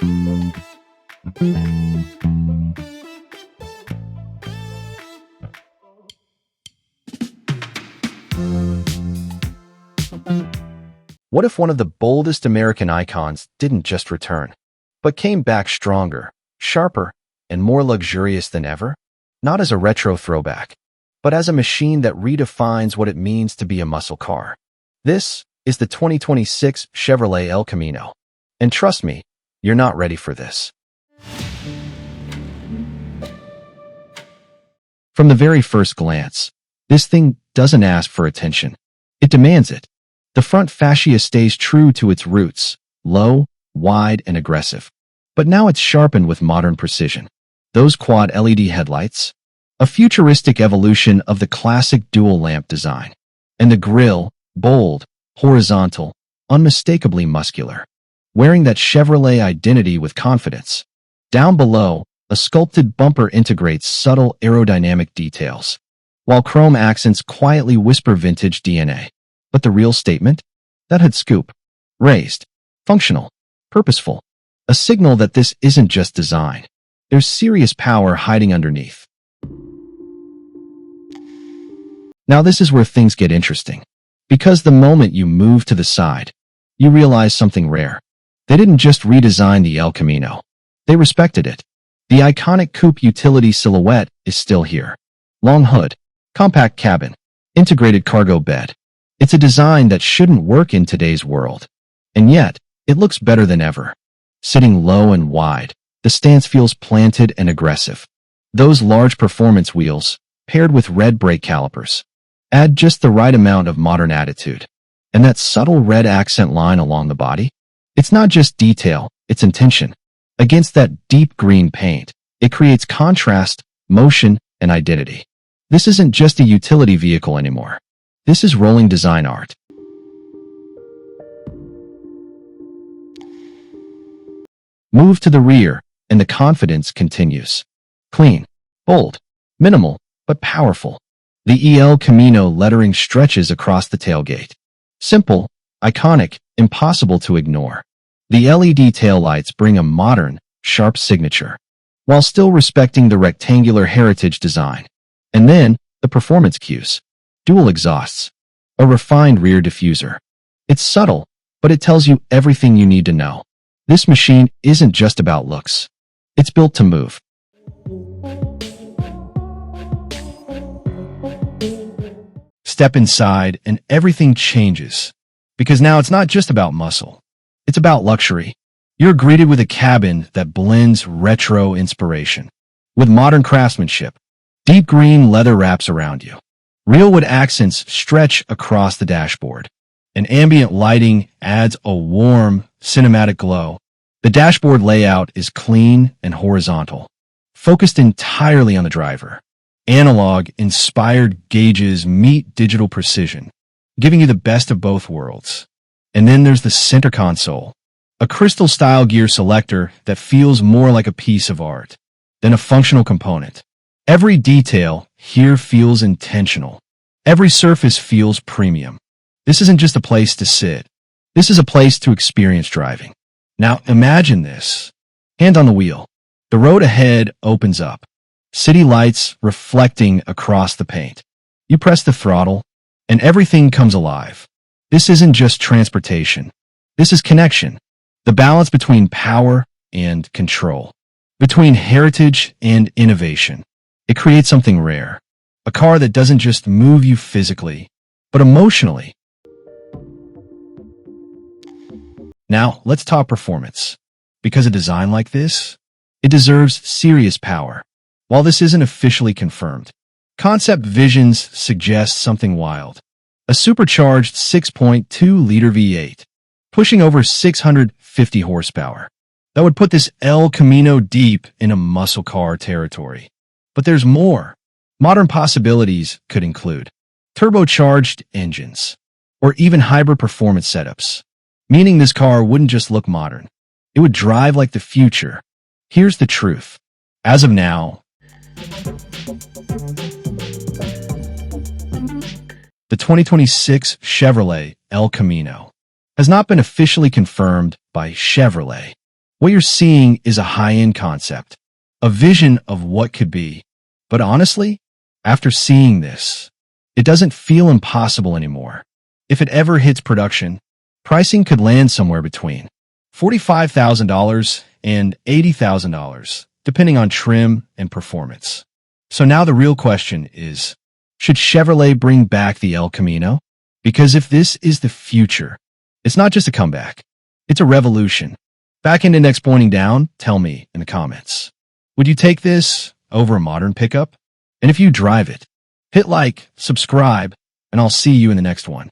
What if one of the boldest American icons didn't just return, but came back stronger, sharper, and more luxurious than ever? Not as a retro throwback, but as a machine that redefines what it means to be a muscle car. This is the 2026 Chevrolet El Camino. And trust me, you're not ready for this. From the very first glance, this thing doesn't ask for attention. It demands it. The front fascia stays true to its roots, low, wide, and aggressive. But now it's sharpened with modern precision. Those quad LED headlights, a futuristic evolution of the classic dual lamp design. And the grille, bold, horizontal, unmistakably muscular, wearing that Chevrolet identity with confidence. Down below, a sculpted bumper integrates subtle aerodynamic details, while chrome accents quietly whisper vintage DNA. But the real statement? That hood scoop. Raised, functional, purposeful. A signal that this isn't just design. There's serious power hiding underneath. Now this is where things get interesting. Because the moment you move to the side, you realize something rare. They didn't just redesign the El Camino. They respected it. The iconic coupe-utility silhouette is still here. Long hood, compact cabin, integrated cargo bed. It's a design that shouldn't work in today's world. And yet, it looks better than ever. Sitting low and wide, the stance feels planted and aggressive. Those large performance wheels, paired with red brake calipers, add just the right amount of modern attitude. And that subtle red accent line along the body? It's not just detail, it's intention. Against that deep green paint, it creates contrast, motion, and identity. This isn't just a utility vehicle anymore. This is rolling design art. Move to the rear, and the confidence continues. Clean, bold, minimal, but powerful. The El Camino lettering stretches across the tailgate. Simple, iconic, impossible to ignore. The LED taillights bring a modern, sharp signature, while still respecting the rectangular heritage design. And then, the performance cues. Dual exhausts. A refined rear diffuser. It's subtle, but it tells you everything you need to know. This machine isn't just about looks. It's built to move. Step inside and everything changes. Because now it's not just about muscle. It's about luxury. You're greeted with a cabin that blends retro inspiration with modern craftsmanship. Deep green leather wraps around you. Real wood accents stretch across the dashboard. And ambient lighting adds a warm, cinematic glow. The dashboard layout is clean and horizontal, focused entirely on the driver. Analog-inspired gauges meet digital precision, giving you the best of both worlds. And then there's the center console, a crystal-style gear selector that feels more like a piece of art than a functional component. Every detail here feels intentional. Every surface feels premium. This isn't just a place to sit. This is a place to experience driving. Now imagine this. Hand on the wheel. The road ahead opens up. City lights reflecting across the paint. You press the throttle, and everything comes alive. This isn't just transportation. This is connection. The balance between power and control. Between heritage and innovation. It creates something rare. A car that doesn't just move you physically, but emotionally. Now, let's talk performance. Because a design like this, it deserves serious power. While this isn't officially confirmed, concept visions suggest something wild. A supercharged 6.2-liter V8, pushing over 650 horsepower. That would put this El Camino deep in a muscle car territory. But there's more. Modern possibilities could include turbocharged engines, or even hybrid performance setups, meaning this car wouldn't just look modern. It would drive like the future. Here's the truth. As of now, the 2026 Chevrolet El Camino has not been officially confirmed by Chevrolet, What you're seeing is a high-end concept, a vision of what could be. But honestly, after seeing this, it doesn't feel impossible anymore. If it ever hits production, pricing could land somewhere between $45,000 and $80,000, depending on trim and performance. So now the real question is, should Chevrolet bring back the El Camino? Because if this is the future, it's not just a comeback, it's a revolution. Back-end index pointing down, tell me in the comments. Would you take this over a modern pickup? And if you drive it, hit like, subscribe, and I'll see you in the next one.